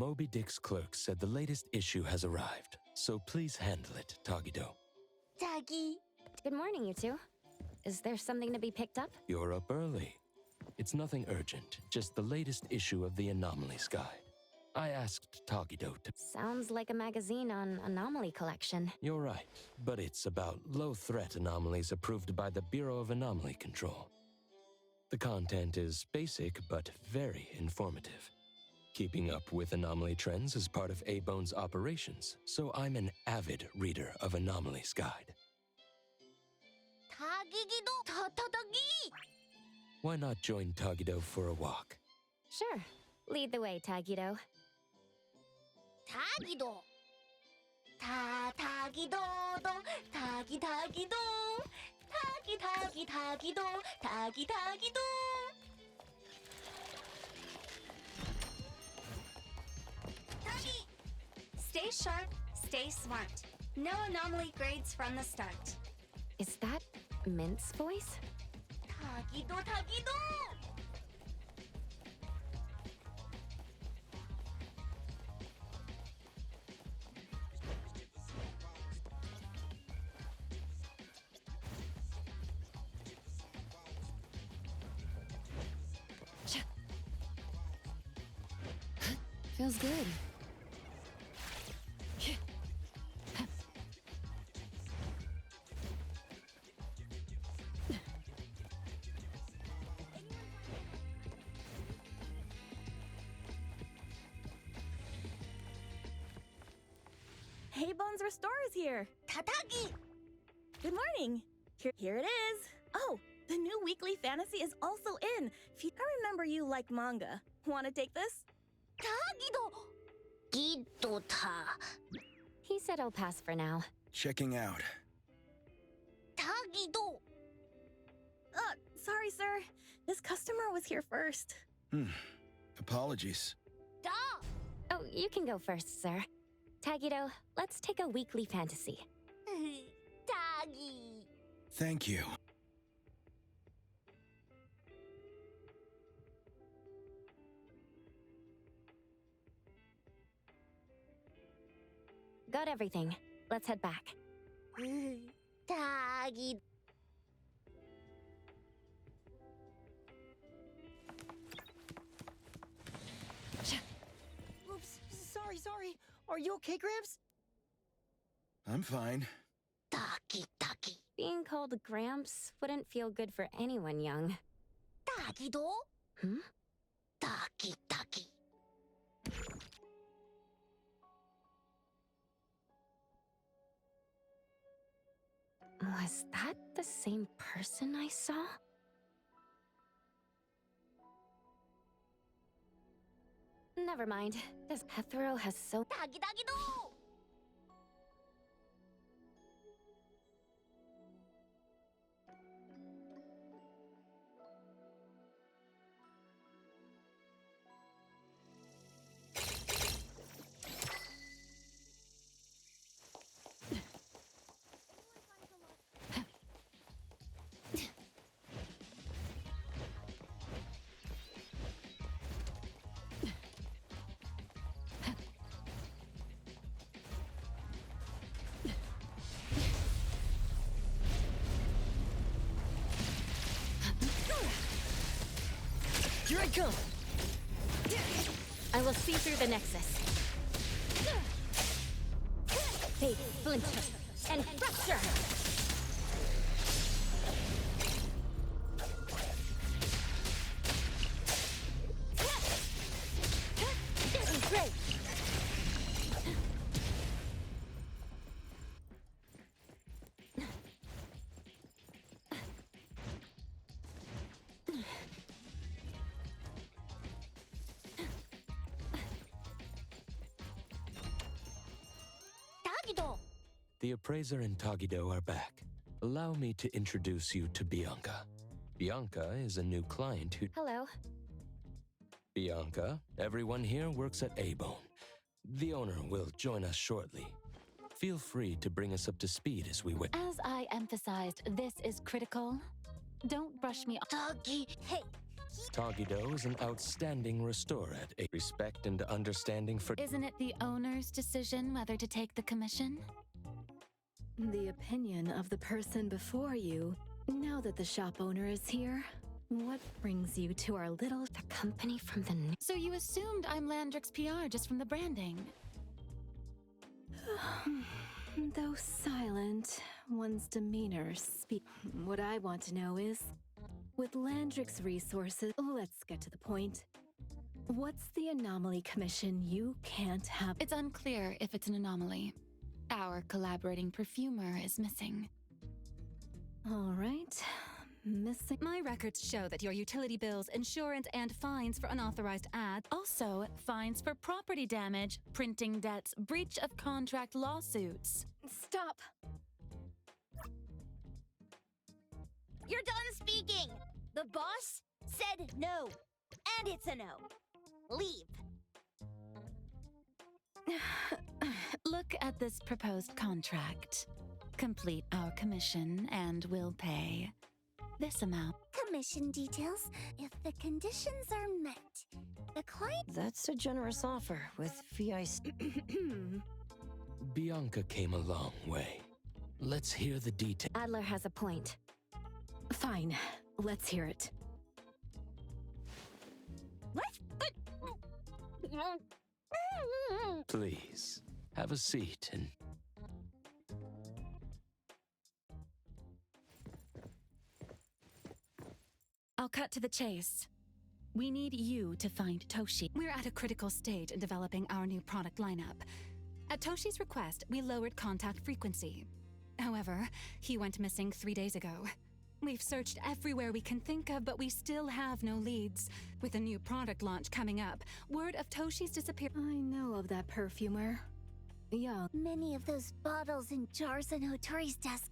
Moby Dick's clerk said the latest issue has arrived, so please handle it, Tagido. Tagi. Good morning, you two. Is there something to be picked up? You're up early. It's nothing urgent, just the latest issue of the Anomalies Guide. I asked Tagido to... Sounds like a magazine on anomaly collection. You're right, but it's about low-threat anomalies approved by the Bureau of Anomaly Control. The content is basic, but very informative. Keeping up with anomaly trends is part of A-Bone's operations, so I'm an avid reader of Anomalies Guide. 타기기도 타타타기. Why not join Tagido for a walk? Sure. Lead the way, Tagido. 타기도. 타기도도 타기도. 타기도. 타기도. 타기. Stay sharp, stay smart. No anomaly grades from the start. Is that Mint's voice? 타기도. Feels good. Hey, Bones Restore is here. 타타기. Good morning. Here it is. Oh, the new weekly fantasy is also in. I remember you like manga. Want to take this? 타기도. 기도타. He said I'll pass for now. Checking out. 타기도. Sorry, sir. This customer was here first. Apologies. 다. Oh, you can go first, sir. Tagido, let's take a weekly fantasy. 타기. Thank you. Got everything. Let's head back. 타기. Oops, sorry. Are you okay, Gramps? I'm fine. 타기. Being called Gramps wouldn't feel good for anyone young. 타기도. Hmm? 타기. Was that the same person I saw? Never mind. This Pethro has so... 타기도. Here I come! I will see through the Nexus. Fate, splinter, and fracture! Great! 타기도. The appraiser and Tagido are back. Allow me to introduce you to Bianca. Bianca is a new client who... Hello. Bianca, everyone here works at A-Bone. The owner will join us shortly. Feel free to bring us up to speed as we wait. As I emphasized, this is critical. Don't brush me off. 타기. Hey, Tagido is an outstanding restorer at a respect and understanding for... Isn't it the owner's decision whether to take the commission? The opinion of the person before you. Now that the shop owner is here, what brings you to our little... The company from the... So you assumed I'm Landrick's PR just from the branding? Though silent, one's demeanor speak. What I want to know is, with Landrick's resources, let's get to the point. What's the anomaly commission you can't have? It's unclear if it's an anomaly. Our collaborating perfumer is missing. All right. Missing. My records show that your utility bills, insurance, and fines for unauthorized ads. Also, fines for property damage, printing debts, breach of contract lawsuits. Stop! You're done speaking! The boss said no. And it's a no. Leave. Look at this proposed contract. Complete our commission and we'll pay this amount. Commission details. If the conditions are met, the client... That's a generous offer with VIC. Bianca came a long way. Let's hear the details. Adler has a point. Fine. Let's hear it. Please, have a seat and... I'll cut to the chase. We need you to find Toshi. We're at a critical stage in developing our new product lineup. At Toshi's request, we lowered contact frequency. However, he went missing 3 days ago. We've searched everywhere we can think of, but we still have no leads. With a new product launch coming up, word of Toshi's disappearance... I know of that perfumer. Young. Many of those bottles and jars on Hotori's desk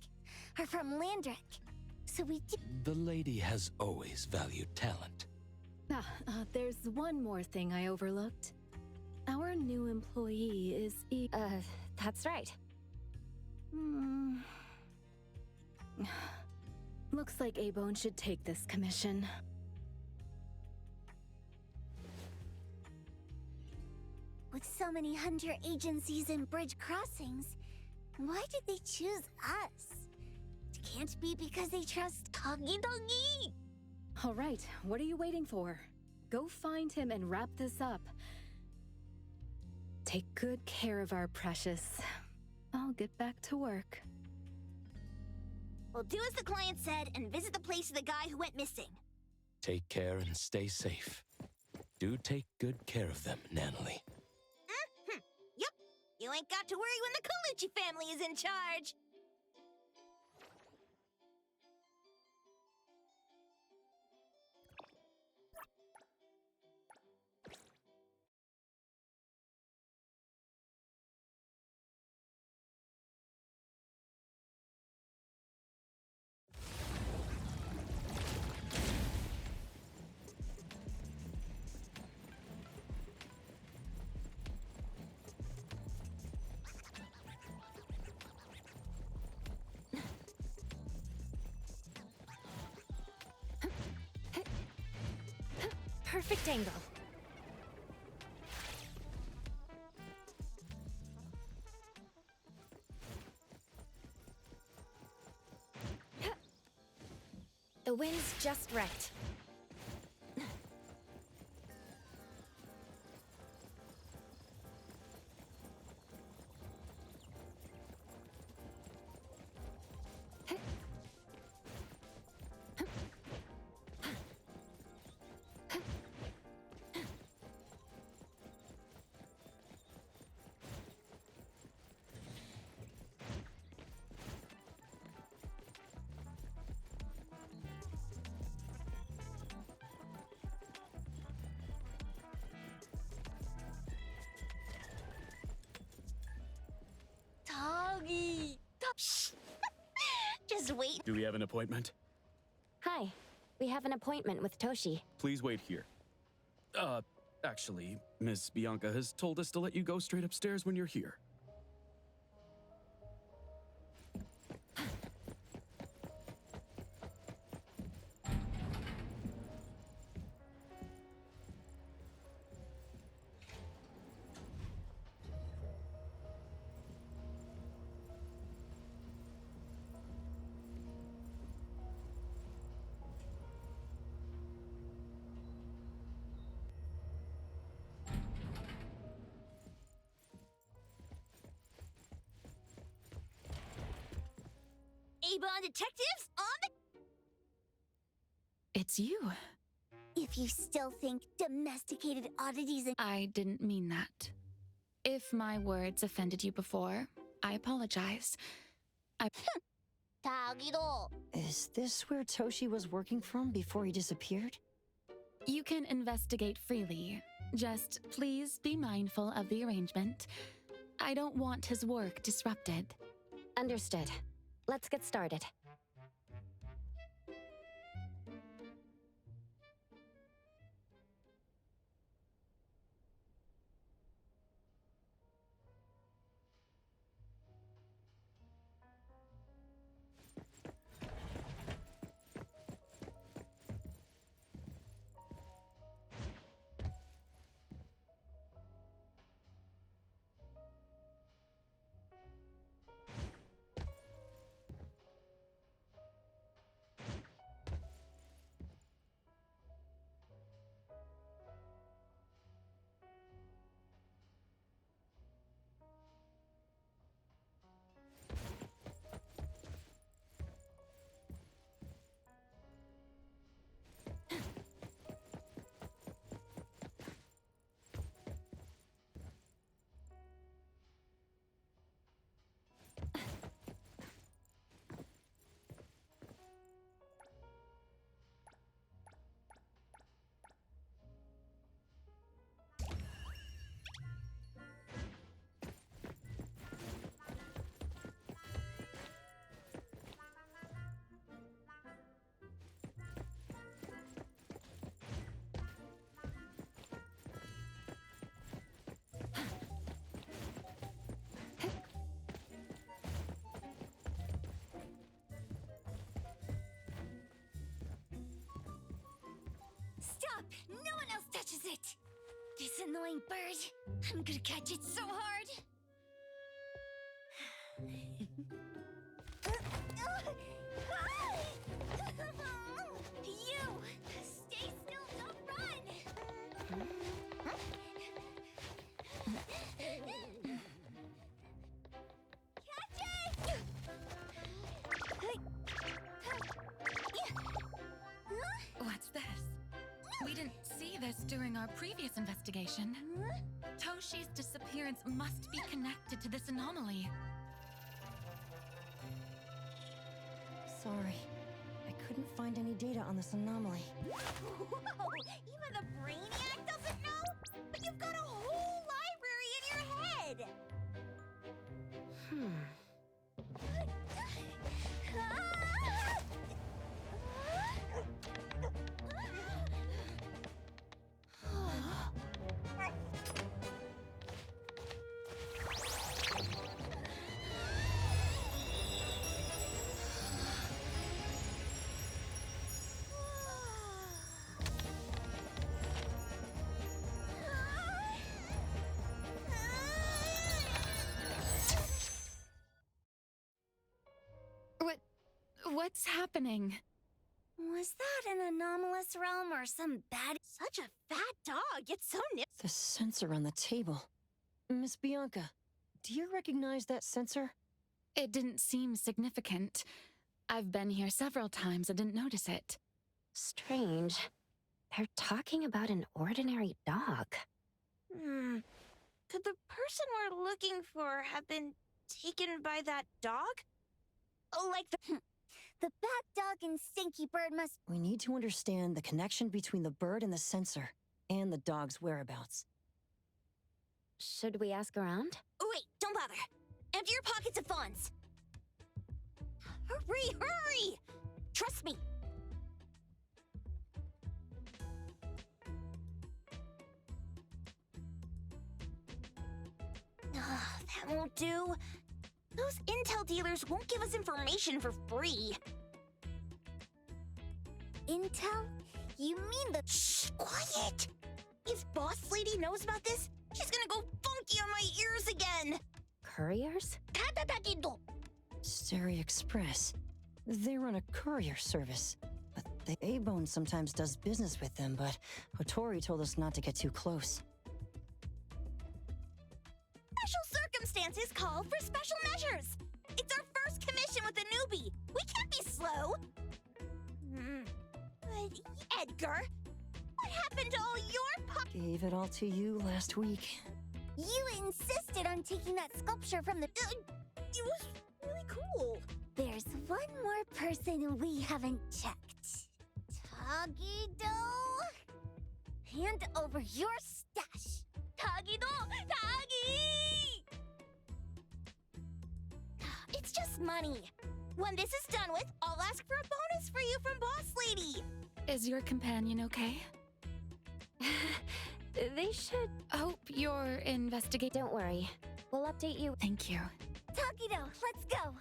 are from Landrick. So we did... The lady has always valued talent. There's one more thing I overlooked. Our new employee is That's right. Looks like A-Bone should take this commission. With so many hunter agencies and bridge crossings, why did they choose us? It can't be because they trust Tagidogi! All right, what are you waiting for? Go find him and wrap this up. Take good care of our precious. I'll get back to work. We'll do as the client said and visit the place of the guy who went missing. Take care and stay safe. Do take good care of them, Natalie. Yep. You ain't got to worry when the Colucci family is in charge. Perfect angle. The wind's just right. Tagi! Shh! Just wait. Do we have an appointment? Hi. We have an appointment with Toshi. Please wait here. Actually, Miss Bianca has told us to let you go straight upstairs when you're here. A-Bond detectives on the... It's you. If you still think domesticated oddities and... I didn't mean that. If my words offended you before, I apologize. Tagido. Is this where Toshi was working from before he disappeared? You can investigate freely. Just please be mindful of the arrangement. I don't want his work disrupted. Understood. Let's get started. Stop! No one else touches it! This annoying bird. I'm gonna catch it so hard. You! Stay still, don't run! Catch it! What's this? We didn't see this during our previous investigation. Toshi's disappearance must be connected to this anomaly. Sorry. I couldn't find any data on this anomaly. Whoa! Even the brainiac doesn't know? But you've got a whole library in your head! What's happening? Was that an anomalous realm or some bad... Such a fat dog, it's so The sensor on the table. Miss Bianca, do you recognize that sensor? It didn't seem significant. I've been here several times and didn't notice it. Strange. They're talking about an ordinary dog. Could the person we're looking for have been taken by that dog? Oh, like The bat dog and stinky bird must... We need to understand the connection between the bird and the sensor, and the dog's whereabouts. Should we ask around? Oh, wait, don't bother. Empty your pockets of funds. Hurry, hurry! Trust me. That won't do. Those intel dealers won't give us information for free. Intel? You mean the... Shh, quiet! If Boss Lady knows about this, she's gonna go funky on my ears again! Couriers? Steri Express. They run a courier service. But the A-Bone sometimes does business with them, but Hotori told us not to get too close. Special circumstances call for special measures. It's our first first commission with a newbie. We can't be slow. But Edgar, what happened to all your Gave it all to you last week. You insisted on taking that sculpture from the... It was really cool. There's one more person we haven't checked. Tagido? Hand over your stash. Tagido! Tagi! It's just money. When this is done with, I'll ask for a bonus for you from Boss Lady. Is your companion okay? They should... Hope you're investigate. Don't worry. We'll update you. Thank you. Tagido, let's go.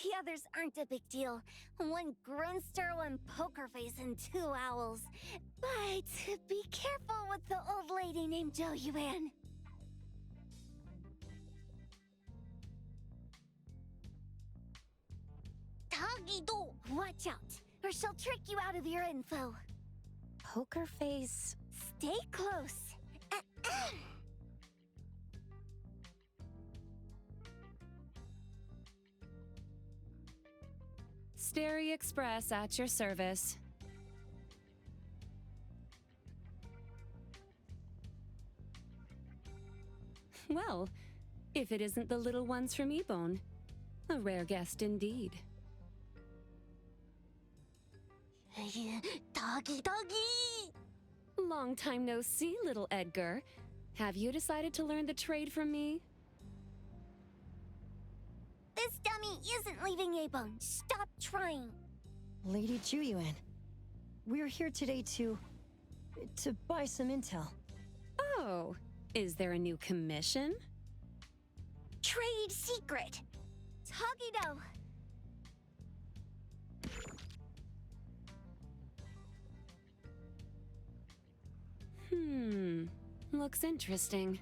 The others aren't a big deal. One Grunster, one poker face, and 2 owls. But be careful with the old lady named Jo Yuan. Tagido! Watch out, or she'll trick you out of your info. Poker face. Stay close. Stary Express at your service. Well, if it isn't the little ones from Ebone, a rare guest indeed. Doggy! Long time no see, little Edgar. Have you decided to learn the trade from me? This dummy isn't leaving Ebone. Stop trying. Lady Juyuan, we're here today to buy some intel. Oh, is there a new commission? Trade secret. Tagido. Looks interesting.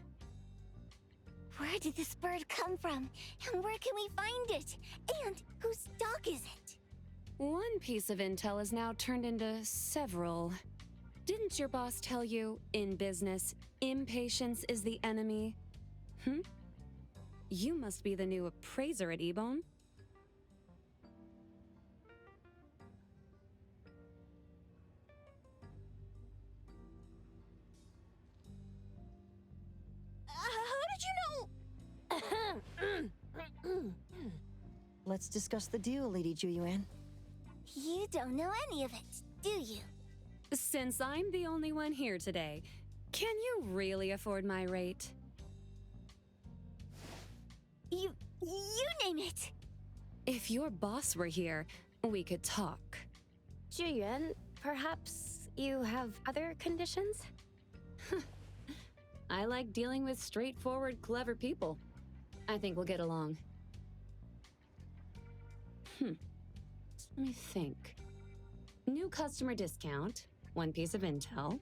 Where did this bird come from? And where can we find it? And whose dog is it? One piece of intel is now turned into several. Didn't your boss tell you, in business, impatience is the enemy? You must be the new appraiser at Ebone. How did you know? Let's discuss the deal, Lady Juyuan. You don't know any of it, do you? Since I'm the only one here today, can you really afford my rate? You name it. If your boss were here, we could talk. Juyuan, perhaps you have other conditions? I like dealing with straightforward, clever people. I think we'll get along. Let me think. New customer discount, one piece of intel,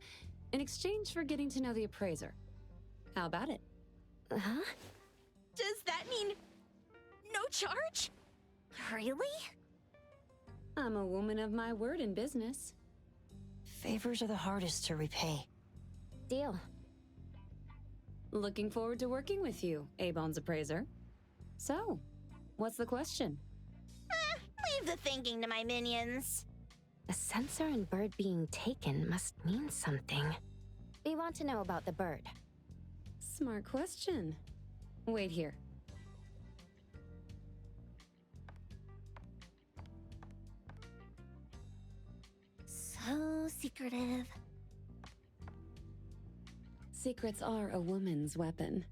in exchange for getting to know the appraiser. How about it? Huh? Does that mean no charge? Really? I'm a woman of my word in business. Favors are the hardest to repay. Deal. Looking forward to working with you, A-Bone's appraiser. So, what's the question? Leave the thinking to my minions. The sensor and bird being taken must mean something. We want to know about the bird. Smart question. Wait here. So secretive. Secrets are a woman's weapon.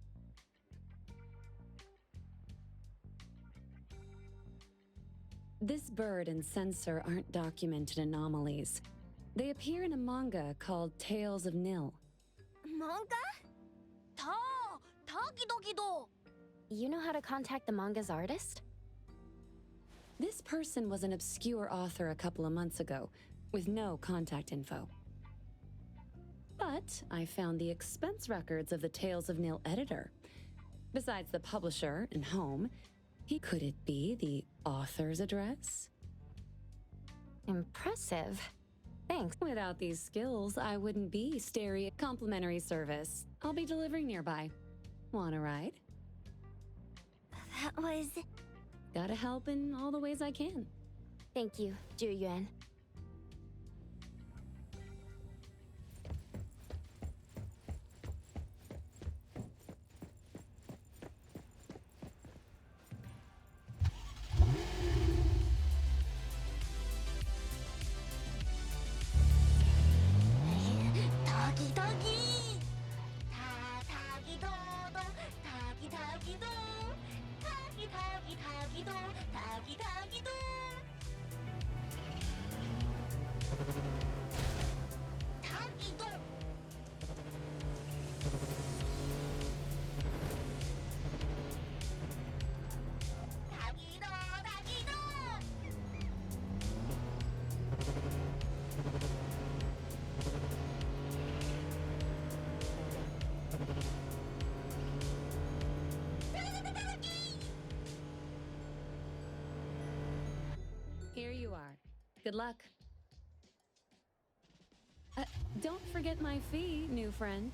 This bird and sensor aren't documented anomalies. They appear in a manga called Tales of Nil. Manga? Tagidogido. You know how to contact the manga's artist? This person was an obscure author a couple of months ago, with no contact info. But I found the expense records of the Tales of Nil editor. Besides the publisher and home, could it be the author's address? Impressive. Thanks. Without these skills, I wouldn't be complimentary service. I'll be delivering nearby. Want a ride? That was... Gotta help in all the ways I can. Thank you, Zhu Yuan. Here you are. Good luck. Don't forget my fee, new friend.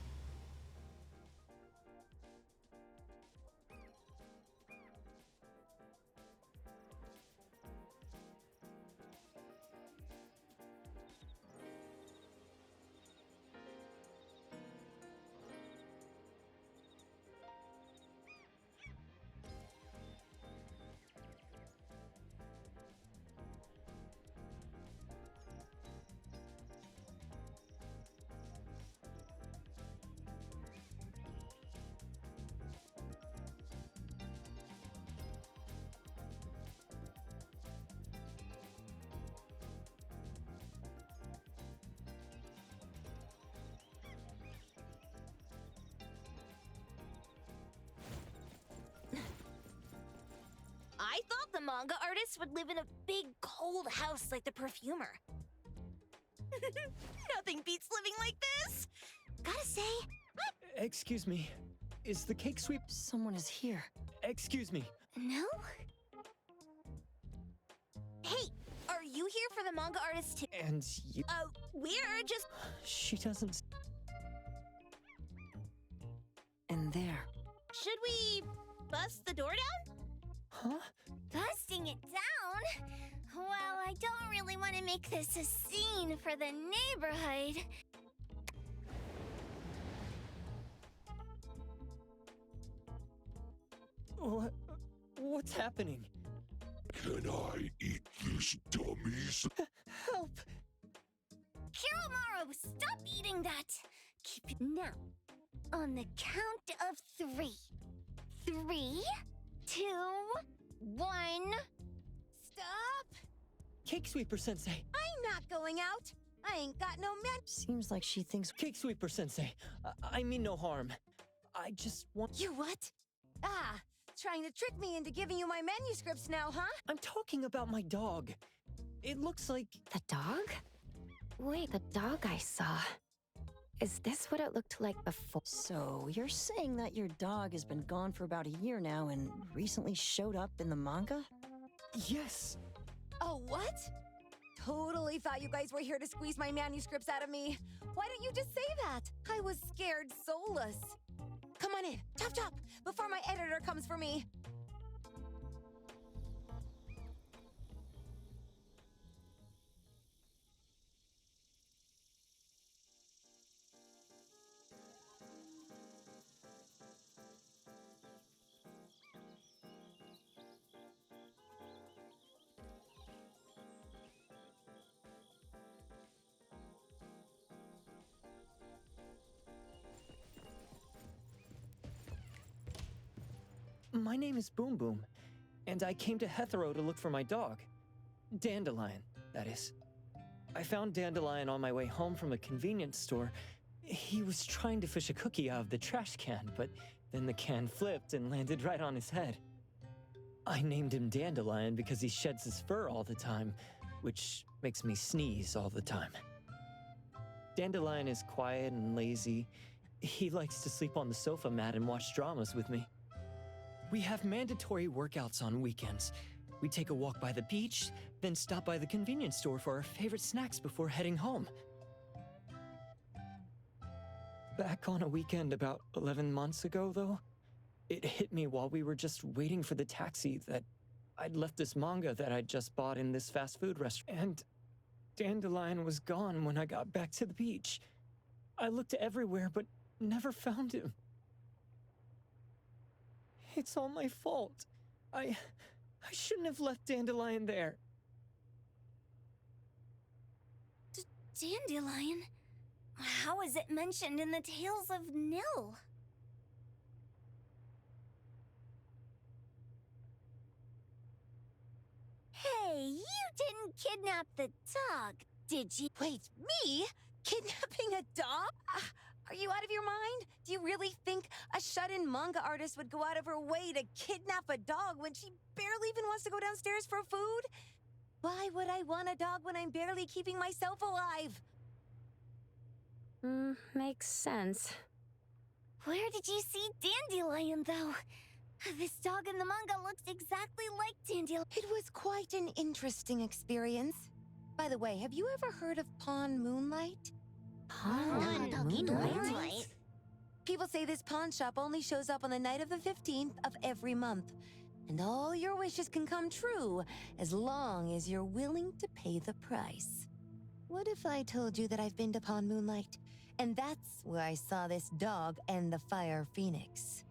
I thought the manga artist would live in a big, cold house like the perfumer. Nothing beats living like this! Gotta say... Excuse me. Is the cake sweep... Someone is here. Excuse me. No? Hey, are you here for the manga artist too? And you... We're just... She doesn't... And there. Should we bust the door down? Huh? Busting it down? Well, I don't really want to make this a scene for the neighborhood. What's happening? Can I eat this, dummies? Help! Kiromaru, stop eating that! Keep it now. On the count of 3. 3, 2, 1. Stop! Cake Sweeper Sensei! I'm not going out! I ain't got no man- Seems like she thinks... Cake Sweeper Sensei! I mean no harm. I just want... You what? Ah, trying to trick me into giving you my manuscripts now, huh? I'm talking about my dog. It looks like... The dog? Wait, the dog I saw. Is this what it looked like before? So, you're saying that your dog has been gone for about a year now and recently showed up in the manga? Yes! Oh, what? totally thought you guys were here to squeeze my manuscripts out of me. Why didn't you just say that? I was scared soulless. Come on in, chop chop, before my editor comes for me. My name is Boom Boom, and I came to Hethero to look for my dog. Dandelion, that is. I found Dandelion on my way home from a convenience store. He was trying to fish a cookie out of the trash can, but then the can flipped and landed right on his head. I named him Dandelion because he sheds his fur all the time, which makes me sneeze all the time. Dandelion is quiet and lazy. He likes to sleep on the sofa mat and watch dramas with me. We have mandatory workouts on weekends. We take a walk by the beach, then stop by the convenience store for our favorite snacks before heading home. Back on a weekend about 11 months ago, though, it hit me while we were just waiting for the taxi that I'd left this manga that I'd just bought in this fast food restaurant. And Dandelion was gone when I got back to the beach. I looked everywhere, but never found him. It's all my fault. I shouldn't have left Dandelion there. Dandelion? How is it mentioned in the Tales of Nil? Hey, you didn't kidnap the dog, did you? Wait, me? Kidnapping a dog? Are you out of your mind? Do you really think a shut-in manga artist would go out of her way to kidnap a dog when she barely even wants to go downstairs for food? Why would I want a dog when I'm barely keeping myself alive? Makes sense. Where did you see Dandelion, though? This dog in the manga looks exactly like Dandelion. It was quite an interesting experience. By the way, have you ever heard of Moonlight? Moonlight? People say this pawn shop only shows up on the night of the 15th of every month. And all your wishes can come true as long as you're willing to pay the price. What if I told you that I've been to Pawn Moonlight? And that's where I saw this dog and the Fire Phoenix.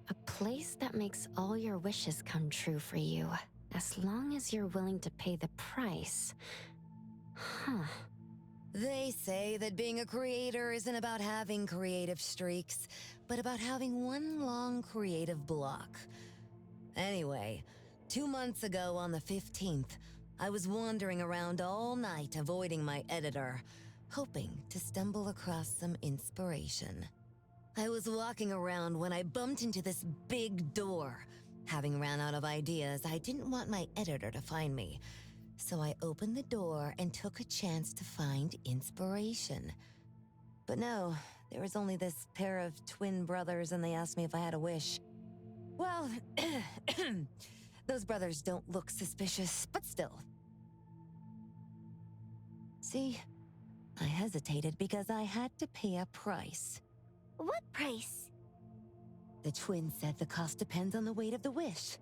A place that makes all your wishes come true for you, as long as you're willing to pay the price. Huh. They say that being a creator isn't about having creative streaks, but about having one long creative block. Anyway, 2 months ago on the 15th, I was wandering around all night avoiding my editor, hoping to stumble across some inspiration. I was walking around when I bumped into this big door. Having ran out of ideas, I didn't want my editor to find me. So I opened the door and took a chance to find inspiration. But no, there was only this pair of twin brothers and they asked me if I had a wish. Well, those brothers don't look suspicious, but still. See, I hesitated because I had to pay a price. What price? The twins said the cost depends on the weight of the wish.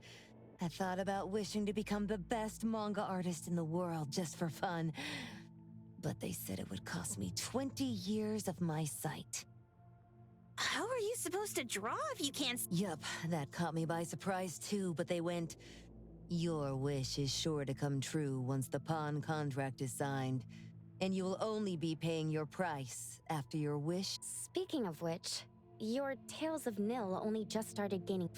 I thought about wishing to become the best manga artist in the world just for fun. But they said it would cost me 20 years of my sight. How are you supposed to draw if you can't? Yup, that caught me by surprise too, but they went, "Your wish is sure to come true once the pawn contract is signed, and you will only be paying your price after your wish." Speaking of which, your Tales of Nil only just started gaining...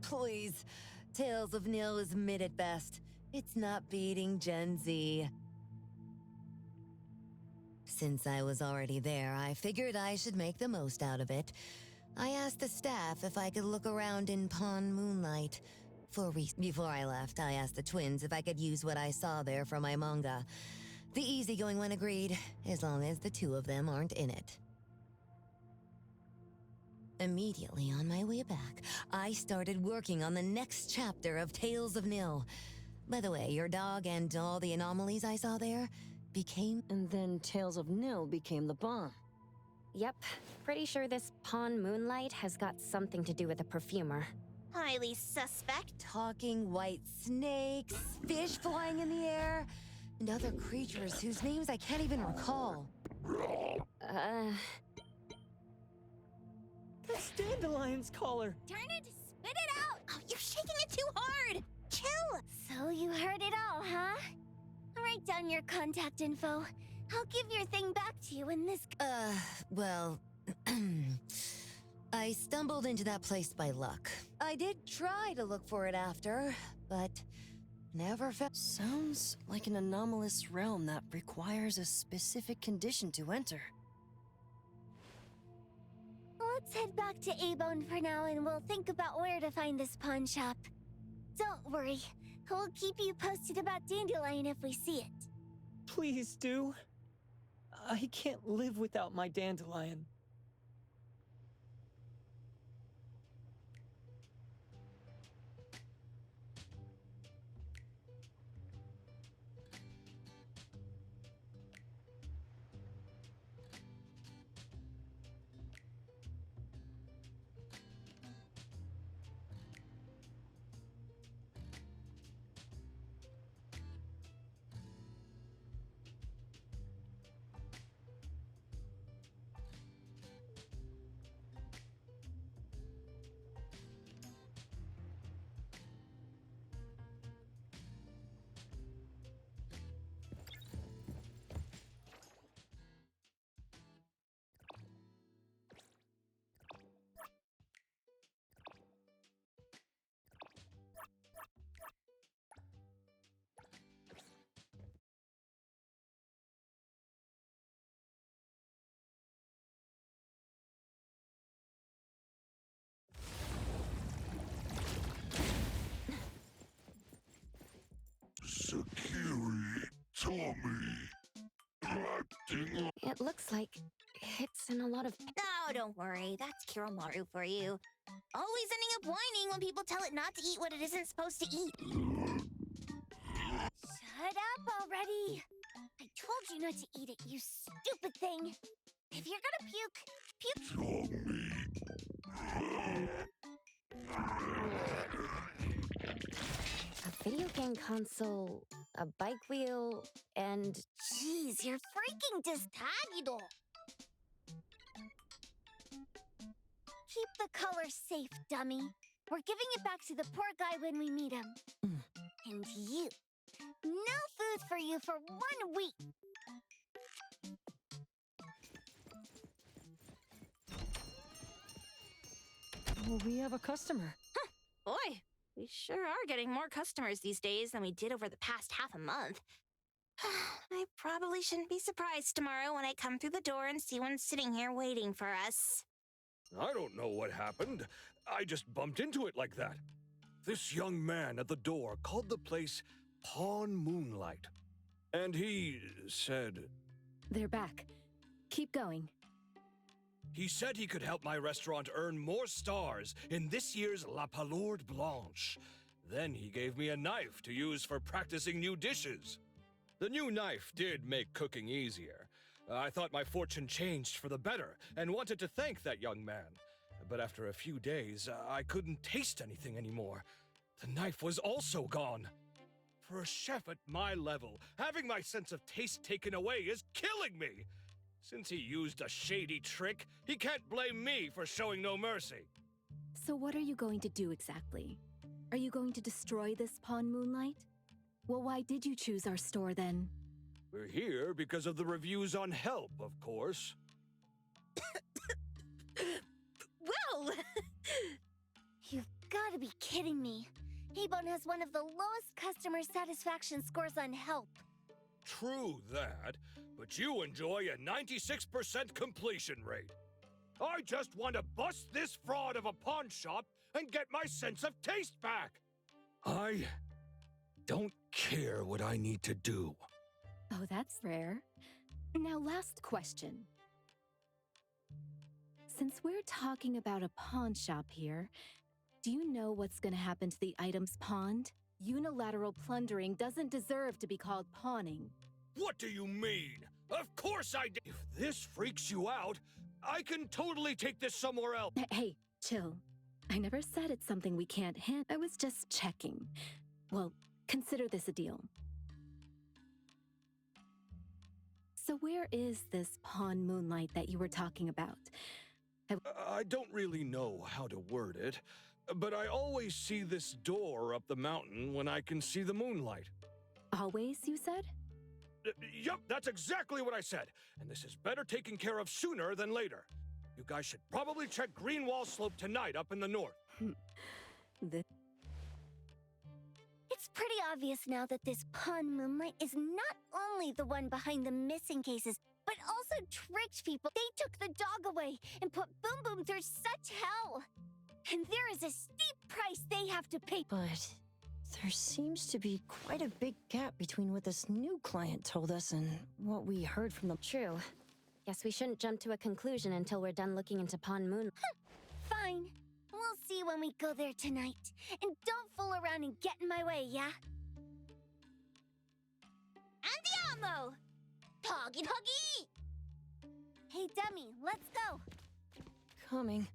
Please, Tales of Nil is mid at best. It's not beating Gen Z. Since I was already there, I figured I should make the most out of it. I asked the staff if I could look around in Pawn Moonlight. Before I left, I asked the twins if I could use what I saw there for my manga. The easygoing one agreed, as long as the two of them aren't in it. Immediately on my way back, I started working on the next chapter of Tales of Nil. By the way, your dog and all the anomalies I saw there became... And then Tales of Nil became the bomb. Yep, pretty sure this pawn Moonlight has got something to do with the perfumer. Highly suspect. Talking white snakes, fish flying in the air, and other creatures whose names I can't even recall. That's Dandelion's collar! Darn it! Spit it out! Oh, you're shaking it too hard! Chill! So you heard it all, huh? Write down your contact info. I'll give your thing back to you when this... Well... I stumbled into that place by luck. I did try to look for it after, but never found... Sounds like an anomalous realm that requires a specific condition to enter. Let's head back to A-Bone for now and we'll think about where to find this pawn shop. Don't worry. We'll keep you posted about Dandelion if we see it. Please do. I can't live without my Dandelion. Sakiri, Tommy, acting up. It looks like it's in a lot of... Oh, don't worry. That's Kiromaru for you. Always ending up whining when people tell it not to eat what it isn't supposed to eat. Shut up already! I told you not to eat it, you stupid thing! If you're gonna puke, A video game console, a bike wheel, and... Jeez, you're freaking distagido! Keep the color safe, dummy. We're giving it back to the poor guy when we meet him. And you. No food for you for 1 week. Well, we have a customer. Boy, we sure are getting more customers these days than we did over the past half a month. I probably shouldn't be surprised tomorrow when I come through the door and see one sitting here waiting for us. I don't know what happened. I just bumped into it like that. This young man at the door called the place Pawn Moonlight. And he said... They're back. Keep going. He said he could help my restaurant earn more stars in this year's La Palourde Blanche. Then he gave me a knife to use for practicing new dishes. The new knife did make cooking easier. I thought my fortune changed for the better and wanted to thank that young man. But after a few days, I couldn't taste anything anymore. The knife was also gone. For a chef at my level, having my sense of taste taken away is killing me. Since he used a shady trick, he can't blame me for showing no mercy. So what are you going to do exactly? Are you going to destroy this Pawn Moonlight? Well, why did you choose our store then? We're here because of the reviews on Help, of course. Well! You've got to be kidding me. A-Bone has one of the lowest customer satisfaction scores on Help. True that, but you enjoy a 96% completion rate. I just want to bust this fraud of a pawn shop and get my sense of taste back. I don't care what I need to do. Oh, that's rare. Now, last question. Since we're talking about a pawn shop here, do you know what's going to happen to the items pawned? Unilateral plundering doesn't deserve to be called pawning. What do you mean? Of course I did. If this freaks you out, I can totally take this somewhere else. Hey, chill. I never said it's something we can't handle. I was just checking. Well, consider this a deal. So where is this pawn Moonlight that you were talking about? I don't really know how to word it, but I always see this door up the mountain when I can see the moonlight. Always, you said? Yup, that's exactly what I said. And this is better taken care of sooner than later. You guys should probably check Greenwall Slope tonight up in the north. It's pretty obvious now that this pawn Moonlight is not only the one behind the missing cases, but also tricked people. They took the dog away and put Boom Boom through such hell. And there is a steep price they have to pay. But there seems to be quite a big gap between what this new client told us and what we heard from them. True. Guess we shouldn't jump to a conclusion until we're done looking into Pawn Moon. Fine. We'll see when we go there tonight. And don't fool around and get in my way, yeah? Andiamo! Toggy Toggy! Hey, Dummy, let's go. Coming.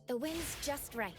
The wind's just right.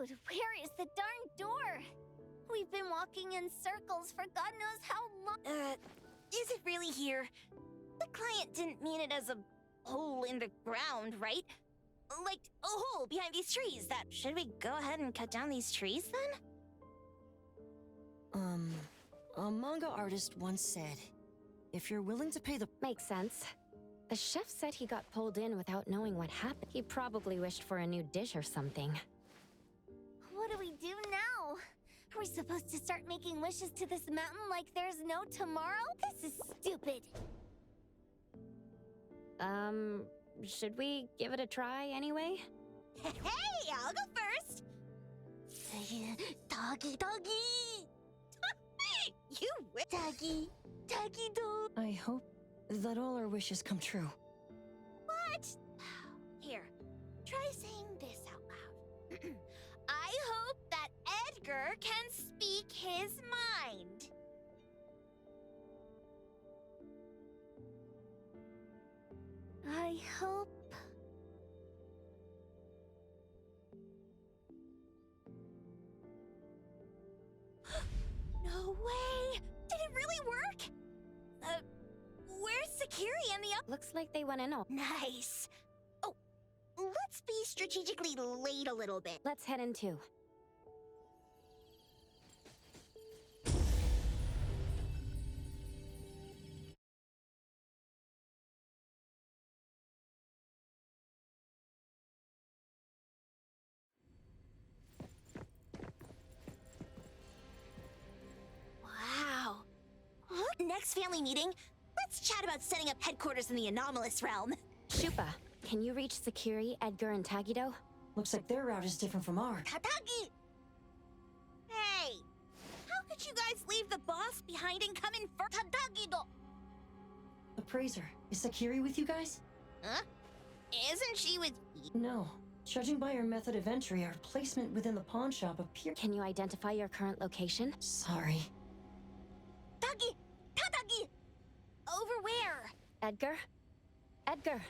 Dude, where is the darn door? We've been walking in circles for God knows how long. Is it really here? The client didn't mean it as a hole in the ground, right? Like a hole behind these trees that... Should we go ahead and cut down these trees then? A manga artist once said, if you're willing to pay the... Makes sense. The chef said he got pulled in without knowing what happened. He probably wished for a new dish or something. What do we do now? Are we supposed to start making wishes to this mountain like there's no tomorrow? This is stupid. Should we give it a try anyway? Hey, I'll go first! Doggy, doggy! You Doggy, doggy dog. I hope that all our wishes come true. What? Here, try saying this out loud. I hope that Edgar can speak his mind. I hope... No way! Did it really work? Where's Sakiri and the up? Looks like they went in all. Nice. Oh, let's be strategically late a little bit. Let's head in too. Wow. Next family meeting, let's chat about setting up headquarters in the anomalous realm. Shupa, can you reach Sakiri, Edgar, and Tagido? Looks like their route is different from ours. Tatagi! Hey! How could you guys leave the boss behind and come in first? Tatagido! Appraiser, is Sakiri with you guys? Huh? Isn't she with you? No. Judging by our method of entry, our placement within the pawn shop appears... Can you identify your current location? Sorry. Tagi! Tatagi! Over where? Edgar? Edgar!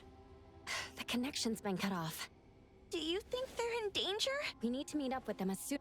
The connection's been cut off. Do you think they're in danger? We need to meet up with them as soon...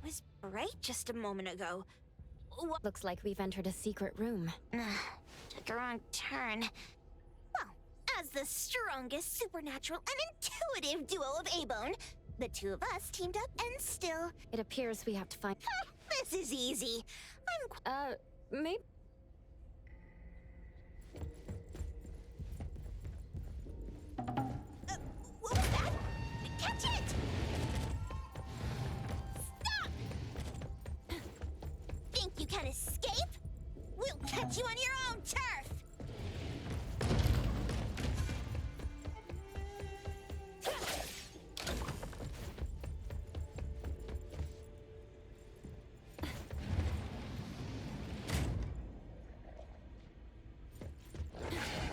Was bright just a moment ago. What? Looks like we've entered a secret room. Took a wrong turn. Well, as the strongest supernatural and intuitive duo of A-Bone, the two of us teamed up and still... It appears we have to find... This is easy. Maybe. What was that? Catch it! Stop! Think you can escape? We'll catch you on your own turf!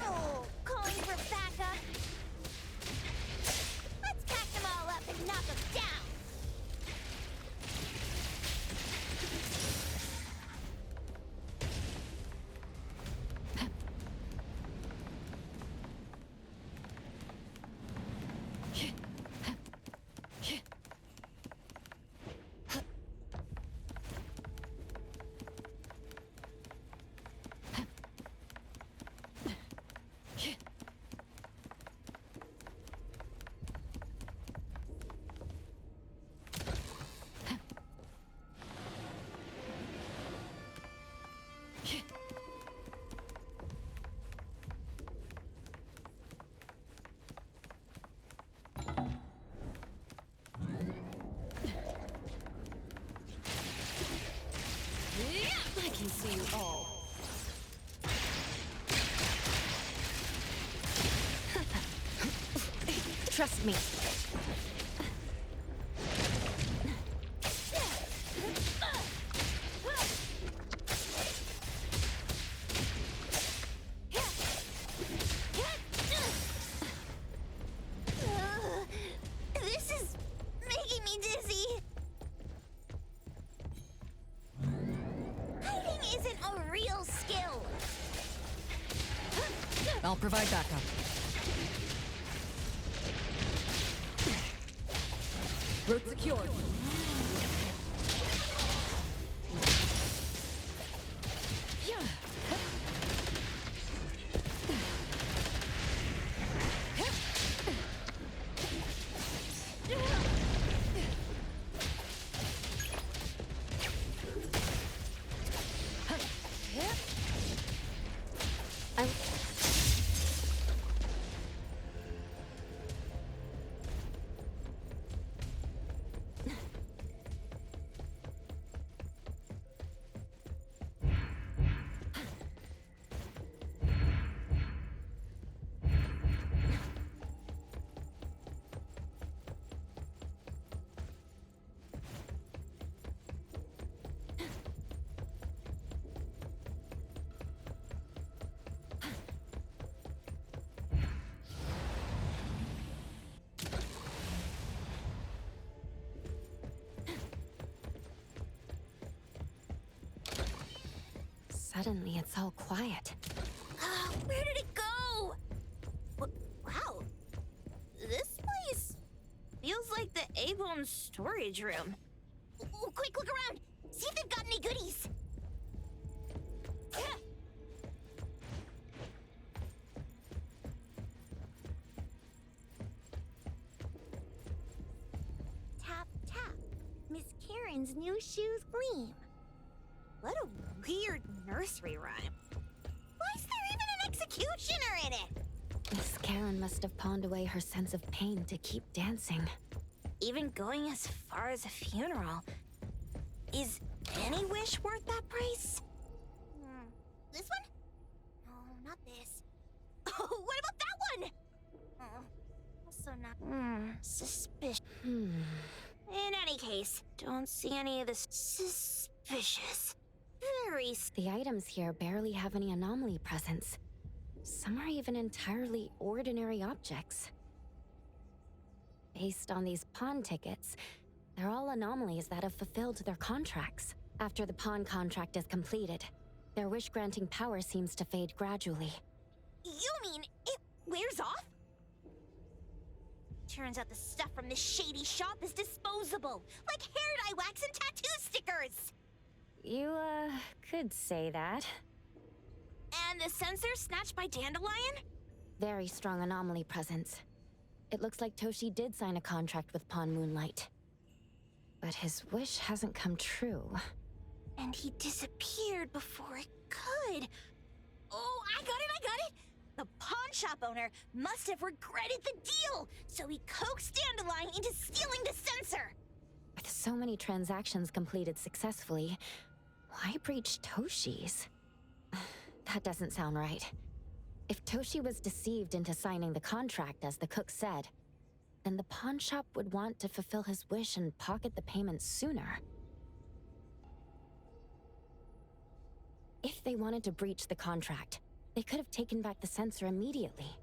Oh, calling for backup. Let's pack them all up and knock them down. I can see you all. Trust me. This is making me dizzy. Hiding isn't a real skill. I'll provide backup. Route secured. Suddenly, it's all quiet. Where did it go? Wow. This place feels like the A-Bone storage room. Quick, look around. See if they've got any goodies. Tap, tap. Miss Karen's new shoes gleam. What a weird nursery rhyme. Why is there even an executioner in it? Miss Karen must have pawned away her sense of pain to keep dancing. Even going as far as a funeral. Is any wish worth that price? This one? No, not this. Oh, what about that one? Oh, also not suspicious. In any case, don't see any of this suspicious. Very. The items here barely have any anomaly presence. Some are even entirely ordinary objects. Based on these pawn tickets, they're all anomalies that have fulfilled their contracts. After the pawn contract is completed, their wish-granting power seems to fade gradually. You mean it wears off? Turns out the stuff from this shady shop is disposable, like hair dye wax and tattoo stickers. You, could say that. And the sensor snatched by Dandelion? Very strong anomaly presence. It looks like Toshi did sign a contract with Pawn Moonlight. But his wish hasn't come true. And he disappeared before it could. Oh, I got it! The pawn shop owner must have regretted the deal, so he coaxed Dandelion into stealing the sensor. With so many transactions completed successfully, why breach Toshi's? That doesn't sound right. If Toshi was deceived into signing the contract as the cook said, then the pawn shop would want to fulfill his wish and pocket the payment sooner. If they wanted to breach the contract, they could have taken back the sensor immediately.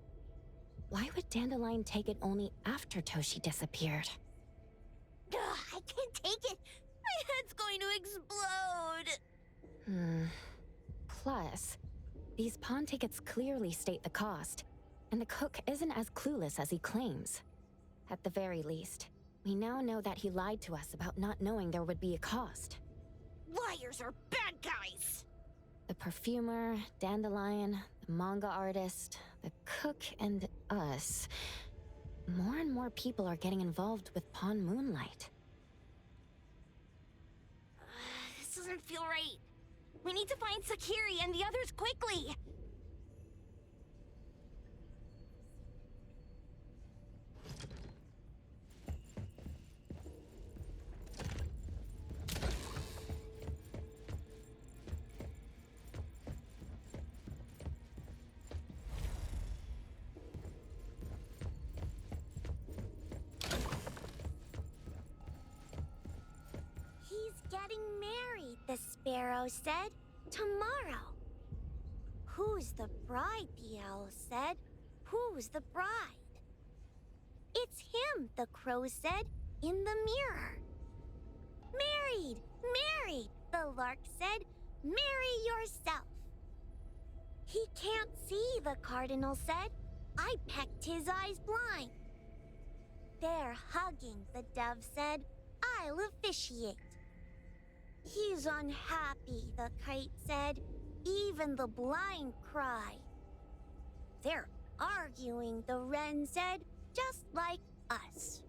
Why would Dandelion take it only after Toshi disappeared? Ugh, I can't take it! My head's going to explode! Plus, these pawn tickets clearly state the cost, and the cook isn't as clueless as he claims. At the very least, we now know that he lied to us about not knowing there would be a cost. Liars are bad guys! The perfumer, Dandelion, the manga artist, the cook, and us. More and more people are getting involved with Pawn Moonlight. This doesn't feel right. We need to find Sakiri and the others quickly! Getting married, the sparrow said. Tomorrow. Who's the bride, the owl said. Who's the bride? It's him, the crow said, in the mirror. Married, married, the lark said. Marry yourself. He can't see, the cardinal said. I pecked his eyes blind. They're hugging, the dove said. I'll officiate. He's unhappy, the kite said. Even the blind cry. They're arguing, the wren said, just like us.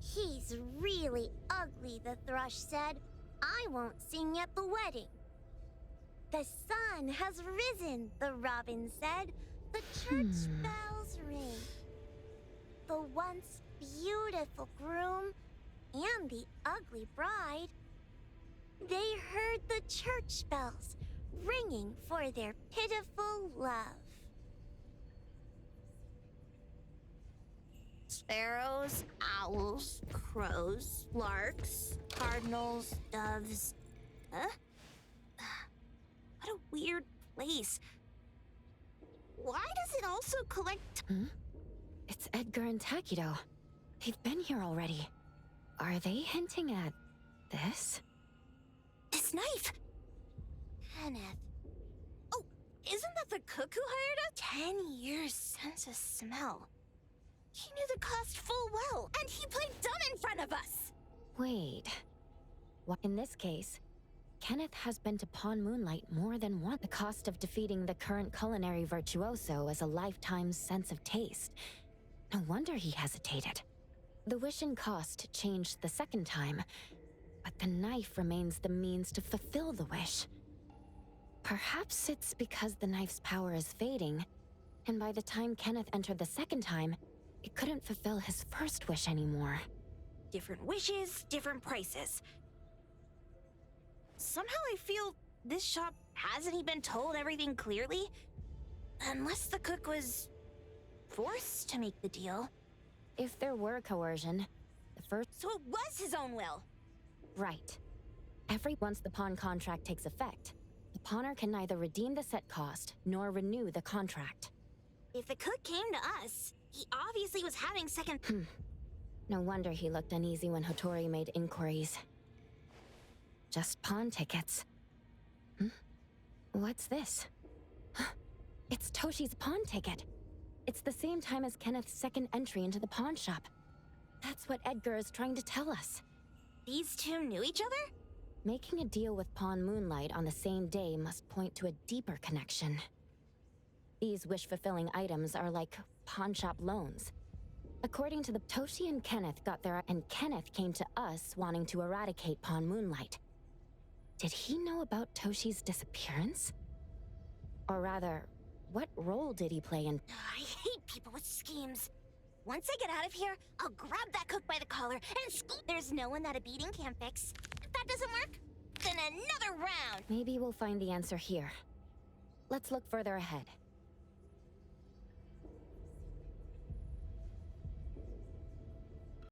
He's really ugly, the thrush said. I won't sing at the wedding. The sun has risen, the robin said. The church bells ring. The once beautiful groom and the ugly bride, they heard the church bells ringing for their pitiful love. Sparrows, owls, crows, larks, cardinals, doves. Huh? What a weird place. Why does it also collect... It's Edgar and Takido. They've been here already. Are they hinting at this? This knife! Kenneth. Oh, isn't that the cook who hired us? 10 years sense of smell. He knew the cost full well, and he played dumb in front of us! Wait. In this case, Kenneth has been to Pawn Moonlight more than once. The cost of defeating the current culinary virtuoso is a lifetime's sense of taste. No wonder he hesitated. The wish and cost changed the second time, but the knife remains the means to fulfill the wish. Perhaps it's because the knife's power is fading, and by the time Kenneth entered the second time, it couldn't fulfill his first wish anymore. Different wishes, different prices. Somehow I feel this shop hasn't he been told everything clearly? Unless the cook was forced to make the deal. If there were coercion, the first... So it was his own will! Right. Once the pawn contract takes effect, the pawner can neither redeem the set cost nor renew the contract. If the cook came to us, he obviously was having second... No wonder he looked uneasy when Hotori made inquiries. Just pawn tickets. What's this? It's Toshi's pawn ticket. It's the same time as Kenneth's second entry into the pawn shop. That's what Edgar is trying to tell us. These two knew each other? Making a deal with Pawn Moonlight on the same day must point to a deeper connection. These wish-fulfilling items are like pawn shop loans. According to the Toshi and Kenneth got their... And Kenneth came to us wanting to eradicate Pawn Moonlight. Did he know about Toshi's disappearance? Or rather, what role did he play in— I hate people with schemes. Once I get out of here, I'll grab that cook by the collar and scoop. There's no one that a beating can't fix. If that doesn't work, then another round. Maybe we'll find the answer here. Let's look further ahead.